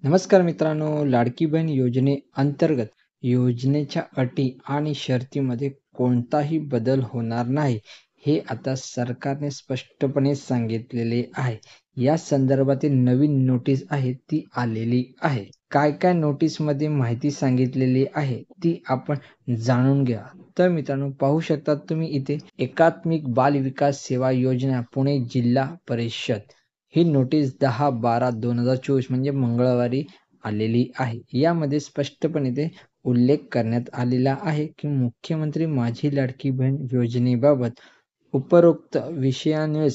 नमस्कार मित्रांनो, लाडकी बहीण योजनेअंतर्गत योजनेच्या अटी आणि शर्तीमध्ये कोणताही बदल होणार नाही, हे आता सरकारने स्पष्टपणे सांगितलेले आहे. या संदर्भातील नवीन नोटीस आहे ती आलेली आहे. काय काय नोटीसमध्ये माहिती सांगितलेली आहे ती आपण जाणून घ्या. तर मित्रांनो, पाहू शकता तुम्ही इथे एकात्मिक बाल विकास सेवा योजना पुणे जिल्हा परिषद ही नोटीस 10/12/2024 म्हणजे मंगळवारी आलेली आहे. यामध्ये स्पष्टपणे ते उल्लेख करण्यात आलेला आहे की मुख्यमंत्री माझी लाडकी बहीण योजनेबाबत उपरोक्त विषयान्वये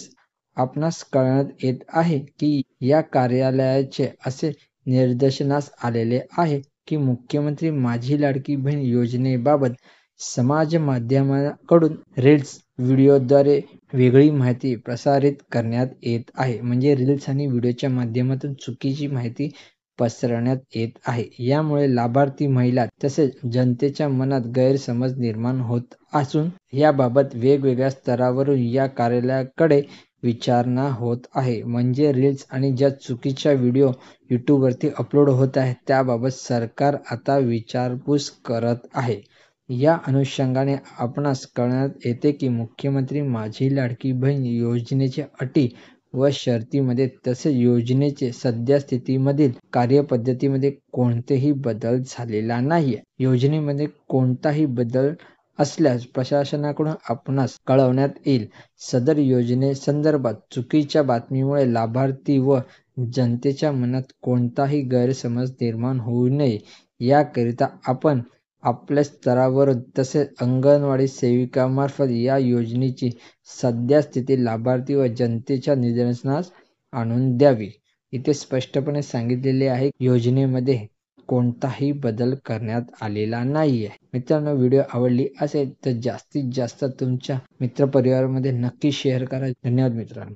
आपणास कळण्यात येत आहे की या कार्यालयाचे असे निदर्शनास आलेले आहे की मुख्यमंत्री माझी लाडकी बहीण योजनेबाबत समाज माध्यमांकडून रील्स व्हिडिओद्वारे वेगळी माहिती प्रसारित करण्यात येत आहे. म्हणजे रील्स आणि व्हिडिओच्या माध्यमातून चुकीची माहिती पसरवण्यात येत आहे. यामुळे लाभार्थी महिला तसेच जनतेच्या मनात गैरसमज निर्माण होत असून याबाबत वेगवेगळ्या स्तरावरून या कार्यालयाकडे विचारणा होत आहे. म्हणजे रील्स आणि ज्या चुकीच्या व्हिडिओ यूट्यूबवरती अपलोड होत आहेत त्याबाबत सरकार आता विचारपूस करत आहे. या अनुषंगाने आपणास कळण्यात येते की मुख्यमंत्री माझी लाडकी बहीण योजनेच्या अटी व शर्तीमध्ये तसेच योजनेचे सद्यस्थितीमधील कार्यपद्धतीमध्ये कोणतेही बदल झालेला नाहीये. योजनेमध्ये कोणताही बदल असल्यास प्रशासनाकडून आपणास कळवण्यात येईल. सदर योजनेसंदर्भात चुकीच्या बातमीमुळे लाभार्थी व जनतेच्या मनात कोणताही गैरसमज निर्माण होऊ नये याकरिता आपण आपल्या स्तरावरून तसेच अंगणवाडी सेविकामार्फत या योजनेची सद्यस्थिती लाभार्थी व जनतेच्या निदर्शनास आणून द्यावी. इथे स्पष्टपणे सांगितलेले आहे योजनेमध्ये कोणताही बदल करण्यात आलेला नाहीये. मित्रांनो, व्हिडिओ आवडली असेल तर जास्तीत जास्त तुमच्या मित्रपरिवारामध्ये नक्की शेअर करा. धन्यवाद मित्रांनो.